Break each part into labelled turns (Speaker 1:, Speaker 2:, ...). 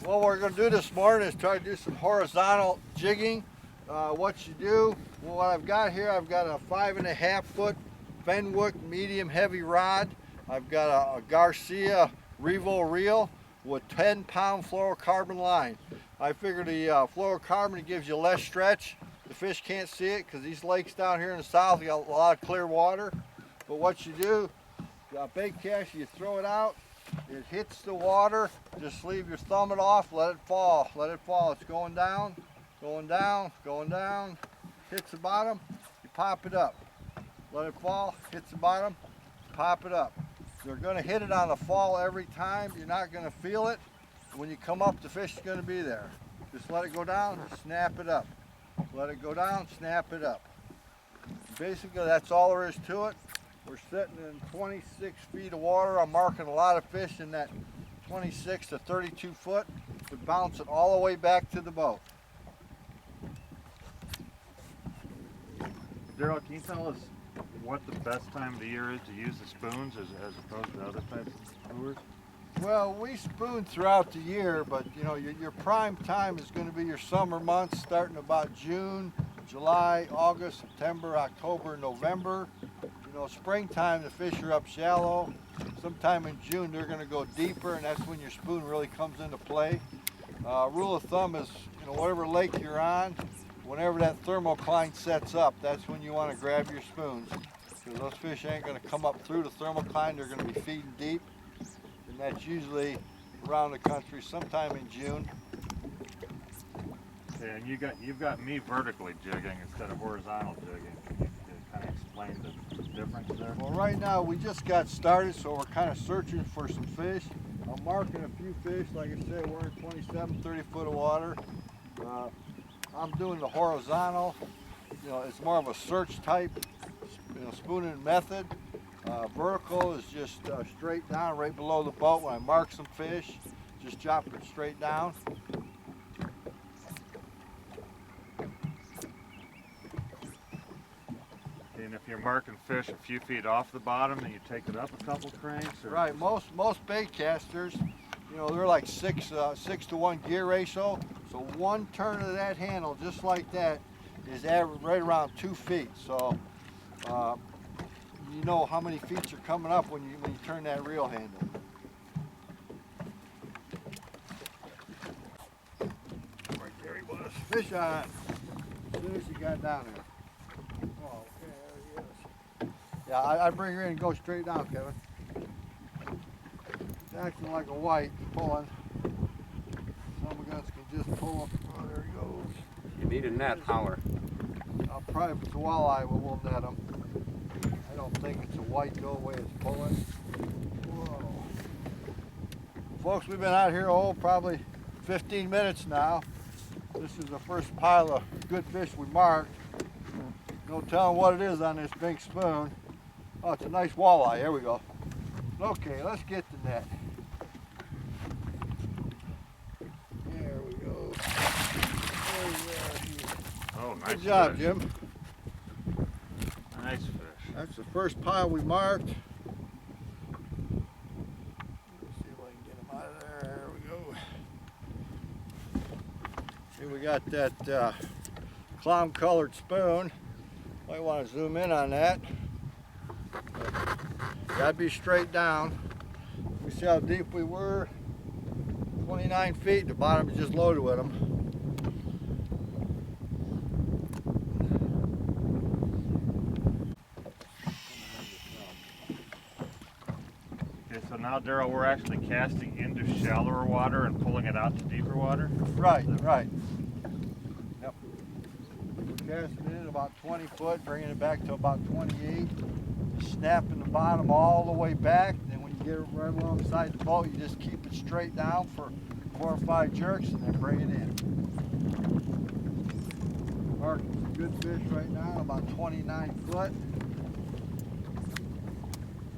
Speaker 1: Well, what we're going to do this morning is try to do some horizontal jigging. What you do, well, what I've got here, I've got a 5.5 foot Fenwick medium heavy rod. I've got a Garcia Revo reel with 10-pound fluorocarbon line. I figure the fluorocarbon gives you less stretch. The fish can't see it because these lakes down here in the south, you got a lot of clear water. But what you do, you got a bait cast, you throw it out. It hits the water, just leave your thumb it off, let it fall, It's going down, going down, going down, hits the bottom, you pop it up. Let it fall, hits the bottom, pop it up. You're going to hit it on the fall every time. You're not going to feel it. When you come up, the fish is going to be there. Just let it go down, snap it up. Let it go down, snap it up. Basically, that's all there is to it. We're sitting in 26 feet of water. I'm marking a lot of fish in that 26 to 32 foot, but bounce it all the way back to the boat.
Speaker 2: Daryl, can you tell us what the best time of the year is to use the spoons as opposed to other types of lures?
Speaker 1: Well, we spoon throughout the year, but you know, your prime time is going to be your summer months, starting about June, July, August, September, October, November. You know, springtime, the fish are up shallow. Sometime in June, they're going to go deeper, and that's when your spoon really comes into play. Rule of thumb is, you know, whatever lake you're on, whenever that thermocline sets up, that's when you want to grab your spoons. Because those fish ain't going to come up through the thermocline, they're going to be feeding deep. And that's usually around the country, sometime in June.
Speaker 2: Okay, and you've got me vertically jigging instead of horizontal jigging. Can you kind of explain the difference there?
Speaker 1: Well, right now we just got started, so we're kind of searching for some fish. I'm marking a few fish. Like I said, we're in 27, 30 foot of water. I'm doing the horizontal. You know, it's more of a search type, you know, spooning method. Vertical is just straight down right below the boat. When I mark some fish, just drop it straight down.
Speaker 2: And if you're marking fish a few feet off the bottom, then you take it up a couple cranks? Or
Speaker 1: Right, most bait casters, you know, they're like 6 to 1 gear ratio. So one turn of that handle, just like that, is right around 2 feet. So you know how many feet are coming up when you turn that reel handle. Right there he was. Fish on. As soon as he got down there. Oh, okay, there he is. Yeah, I bring her in and go straight down, Kevin. He's acting like a white, pulling. Some of us can just pull him. Oh, there he goes.
Speaker 3: You need a net, holler.
Speaker 1: I'll probably, if it's a walleye, we'll net him. I don't think it's a white go away it's pulling. Whoa. Folks, we've been out here, probably 15 minutes now. This is the first pile of good fish we marked. No telling what it is on this Bink spoon. Oh, it's a nice walleye. Here we go. Okay, let's get the net. There we go.
Speaker 2: Oh, nice.
Speaker 1: Good job,
Speaker 2: fish.
Speaker 1: Jim.
Speaker 2: Nice fish.
Speaker 1: That's the first pile we marked. Let's see if I can get him out of there. There we go. Here we got that clown colored spoon. Might want to zoom in on that. Gotta be straight down. We see how deep we were. 29 feet. The bottom is just loaded with them.
Speaker 2: Okay, so now, Daryl, we're actually casting into shallower water and pulling it out to deeper water?
Speaker 1: Right, right. Yep. We're casting it in about 20 foot, bringing it back to about 28. Snapping the bottom all the way back. Then when you get it right alongside the boat, you just keep it straight down for 4 or 5 jerks and then bring it in. Marking some good fish right now, about 29 foot.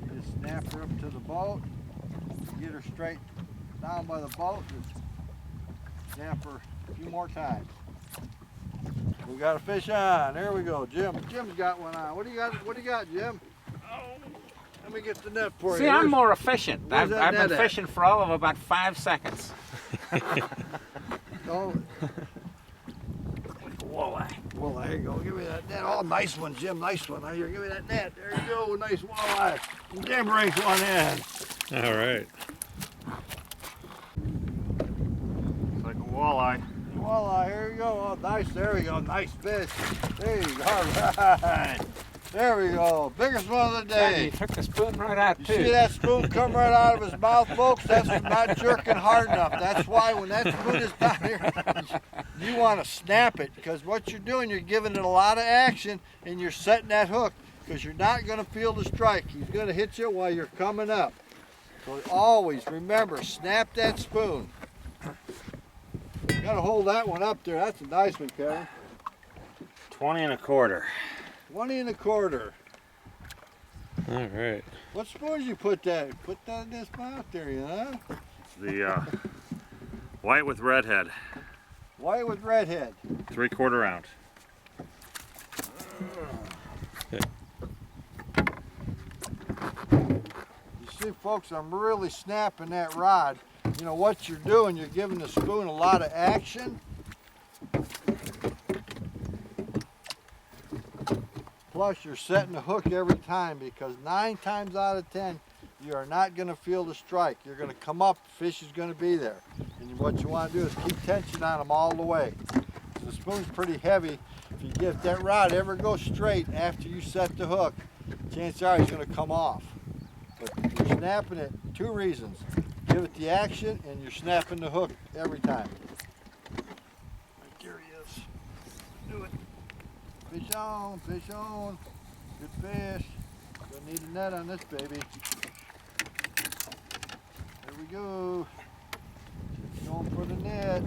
Speaker 1: You just snap her up to the boat. Get her straight down by the boat. Just snap her a few more times. We got a fish on. There we go, Jim. Jim's got one on. What do you got? What do you got, Jim? Let me get the net for you.
Speaker 3: See, I'm more efficient.
Speaker 1: Where's
Speaker 3: I've
Speaker 1: that
Speaker 3: been
Speaker 1: net at?
Speaker 3: fishing for all of about 5 seconds.
Speaker 1: Don't. Walleye. Well, there you go. Give me that net. Oh, nice one, Jim. Nice one. Here, give me that net. There you go. Nice walleye. Jim brings one in.
Speaker 2: All right. It's like a walleye.
Speaker 1: Walleye. Here you go. Oh, nice. There we go. Nice fish. There you go. All right. There we go. Biggest one of the day.
Speaker 3: He took the spoon right out,
Speaker 1: You
Speaker 3: too.
Speaker 1: see that spoon come right out of his mouth, folks? That's from not jerking hard enough. That's why when that spoon is down here, you want to snap it, because what you're doing, you're giving it a lot of action and you're setting that hook, because you're not going to feel the strike. He's going to hit you while you're coming up. So always remember, snap that spoon. You got to hold that one up there. That's a nice one, Kevin.
Speaker 2: 20 1/4.
Speaker 1: 20 1/4.
Speaker 3: All right.
Speaker 1: What spoons you put that? Put that in this mouth there, you know?
Speaker 2: It's the white with redhead.
Speaker 1: White with redhead.
Speaker 2: 3/4 ounce.
Speaker 1: You see, folks, I'm really snapping that rod. You know what you're doing, you're giving the spoon a lot of action. Plus, you're setting the hook every time, because 9 times out of 10, you are not going to feel the strike. You're going to come up, the fish is going to be there. And what you want to do is keep tension on them all the way. The spoon's pretty heavy. If that rod ever goes straight after you set the hook, chances are he's going to come off. But you're snapping it 2 reasons. Give it the action, and you're snapping the hook every time. Right there he is. Do it. Fish on, fish on. Good fish. Gonna need a net on this baby. There we go. Going for the net.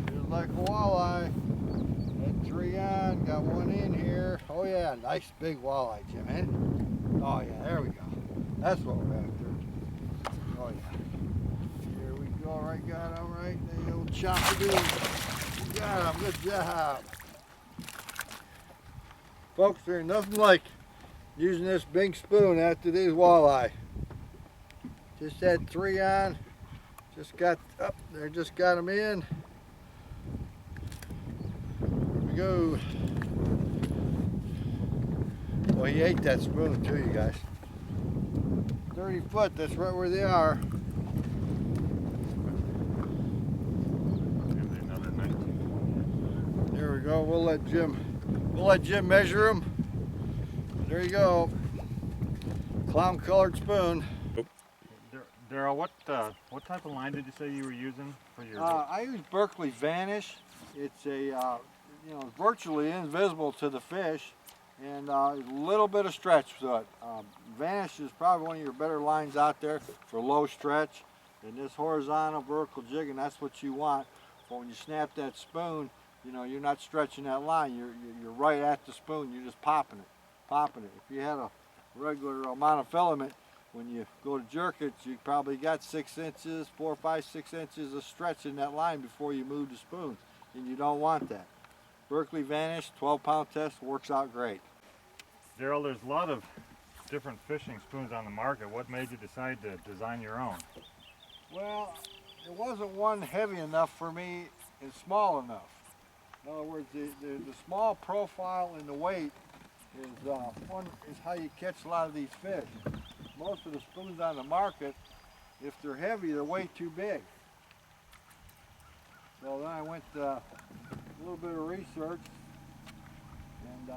Speaker 1: Just like a walleye. Had 3 on, got 1 in here. Oh yeah, nice big walleye, Jim, eh? Oh yeah, there we go. That's what we're after. Oh yeah. Here we go, right, got it, all right. The old chopper dude. You got him, good job. Folks, there's nothing like using this Bink spoon after these walleye. Just had 3 on. Just got up there, just got them in. Here we go. Well, he ate that spoon too, you guys. 30 foot, that's right where they are.
Speaker 2: Another 19.
Speaker 1: There we go. We'll let Jim measure them. There you go. Clown colored spoon.
Speaker 2: Daryl, what type of line did you say you were using for your?
Speaker 1: I use Berkeley Vanish. It's a you know, virtually invisible to the fish, and a little bit of stretch to it. Vanish is probably one of your better lines out there for low stretch. And this horizontal vertical jigging, that's what you want. But when you snap that spoon, you know, you're not stretching that line. You're right at the spoon. You're just popping it, popping it. If you had a regular monofilament, when you go to jerk it, you probably got 6 inches, 4, 5, 6 inches of stretch in that line before you move the spoon, and you don't want that. Berkeley Vanish, 12-pound test, works out great.
Speaker 2: Daryl, there's a lot of different fishing spoons on the market. What made you decide to design your own?
Speaker 1: Well, there wasn't one heavy enough for me and small enough. In other words, the small profile and the weight is how you catch a lot of these fish. Most of the spoons on the market, if they're heavy, they're way too big. So then I went a little bit of research and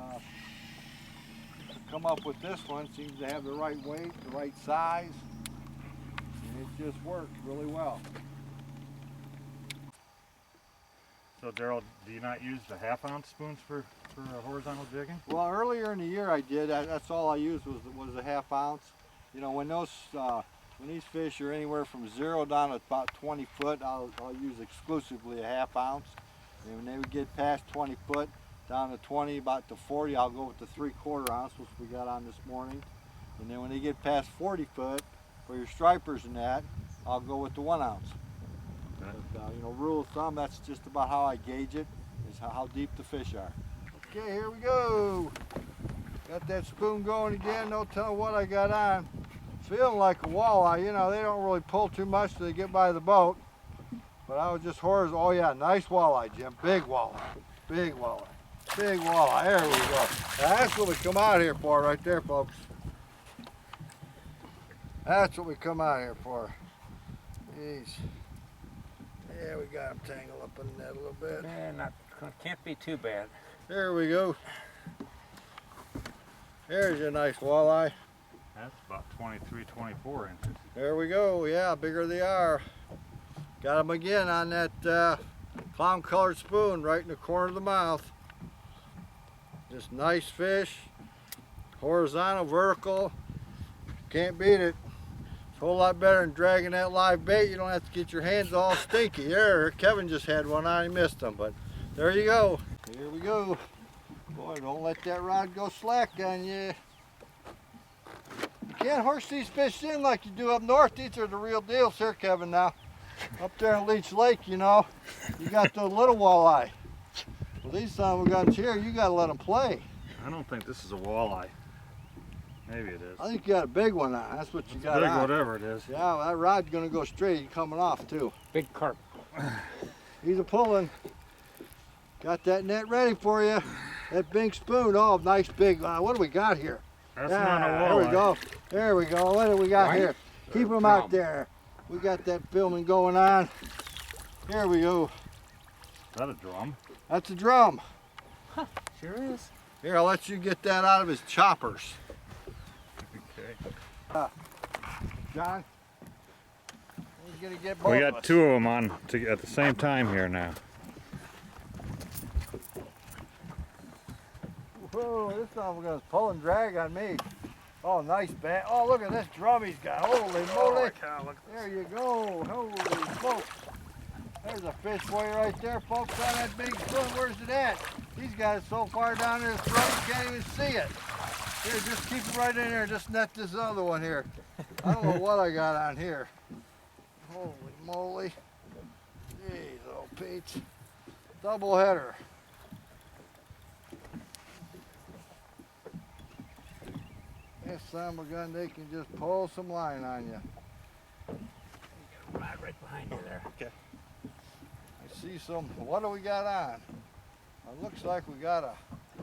Speaker 1: come up with this one. Seems to have the right weight, the right size, and it just works really well.
Speaker 2: So Daryl, do you not use the 1/2 ounce spoons for horizontal jigging?
Speaker 1: Well, earlier in the year I did. That's all I used was a 1/2 ounce. You know, when these fish are anywhere from 0 down to about 20 foot, I'll use exclusively a 1/2 ounce. And when they would get past 20 foot, down to 20, about to 40, I'll go with the 3/4 ounce, which we got on this morning. And then when they get past 40 foot, for your stripers and that, I'll go with the 1 ounce.
Speaker 2: Okay.
Speaker 1: But, you know, rule of thumb, that's just about how I gauge it, is how deep the fish are. Okay, here we go. Got that spoon going again, no telling what I got on. Feeling like a walleye. You know, they don't really pull too much till they get by the boat. But I was just horizontal. Oh yeah, nice walleye, Jim. Big walleye. Big walleye. Big walleye. There we go. That's what we come out here for right there, folks. That's what we come out here for. Jeez. Yeah, we got him tangled up in that a little bit.
Speaker 3: Yeah, can't be too bad.
Speaker 1: There we go. There's your nice walleye.
Speaker 2: That's about 23, 24 inches.
Speaker 1: There we go. Yeah, bigger they are. Got them again on that clown colored spoon right in the corner of the mouth. Just nice fish. Horizontal, vertical. Can't beat it. It's a whole lot better than dragging that live bait. You don't have to get your hands all stinky. There, Kevin just had one on. He missed them, but there you go. Here we go. Boy, don't let that rod go slack on you. You can't horse these fish in like you do up north. These are the real deals here, Kevin, now. Up there in Leech Lake, you know, you got the little walleye. Well, these son of a guns here, you got to let them play.
Speaker 2: I don't think this is a walleye. Maybe it is.
Speaker 1: I think you got a big one on. That's what you got
Speaker 2: Big,
Speaker 1: on.
Speaker 2: whatever it is.
Speaker 1: Yeah, that rod's going to go straight. He's coming off, too.
Speaker 3: Big carp.
Speaker 1: He's a pulling. Got that net ready for you. That Bink spoon. Oh, nice big. What do we got here?
Speaker 2: That's not a
Speaker 1: There
Speaker 2: walleye.
Speaker 1: we go. There we go. What do we got
Speaker 3: Right.
Speaker 1: here? Keep them
Speaker 3: Drum.
Speaker 1: out there. We got that filming going on. Here we go.
Speaker 2: Is that a drum?
Speaker 1: That's a drum.
Speaker 3: Sure is.
Speaker 1: Here, I'll let you get that out of his choppers.
Speaker 2: Okay.
Speaker 1: John, we're gonna get both
Speaker 2: We
Speaker 1: of
Speaker 2: got
Speaker 1: us.
Speaker 2: two of them on at the same time here now.
Speaker 1: Whoa, this one we're gonna pull and drag on me. Oh, nice bat. Oh, look at this drum he's got. Holy moly. There you go. Holy smokes. There's a fish for you right there, folks, on that big spoon. Where's it at? He's got it so far down in his throat you can't even see it. Here, just keep it right in there. Just net this other one here. I don't know what I got on here. Holy moly. Jeez, oh Pete. Double header. This son of a gun, they can just pull some line on you.
Speaker 3: Rod right behind you there.
Speaker 1: Okay. I see some. What do we got on? It looks like we got a.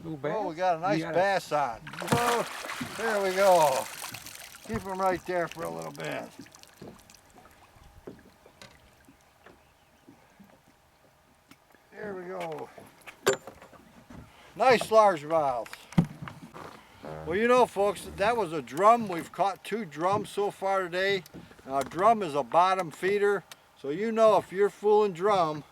Speaker 3: Little bass?
Speaker 1: Oh, we got a nice
Speaker 3: You got
Speaker 1: bass on. Oh, there we go. Keep him right there for a little bit. There we go. Nice largemouth. Well, you know, folks, that was a drum. We've caught 2 drums so far today. Now, a drum is a bottom feeder, so you know if you're fooling drum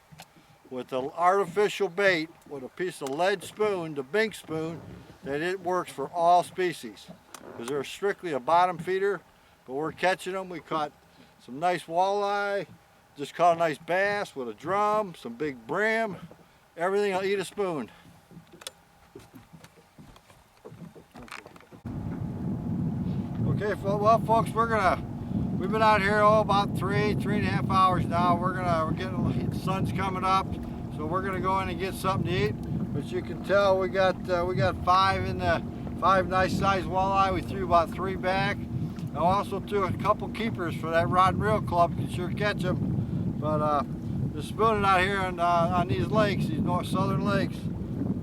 Speaker 1: with an artificial bait with a piece of lead spoon, the Bink spoon, that it works for all species. Because they're strictly a bottom feeder, but we're catching them. We caught some nice walleye, just caught a nice bass with a drum, some big brim, everything will eat a spoon. Okay, well, folks, we've been out here about 3.5 hours now. We're getting, the sun's coming up, so we're gonna go in and get something to eat. But you can tell we got 5 nice sized walleye. We threw about 3 back. I also threw a couple keepers for that rod and reel club. You can sure catch them. But the spooning out here on these lakes, these north southern lakes,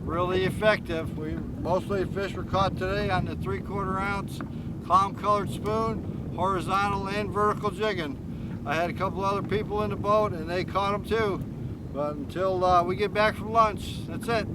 Speaker 1: really effective. Mostly fish were caught today on the 3/4 ounce clown colored spoon, horizontal and vertical jigging. I had a couple other people in the boat and they caught them too. But until we get back from lunch, that's it.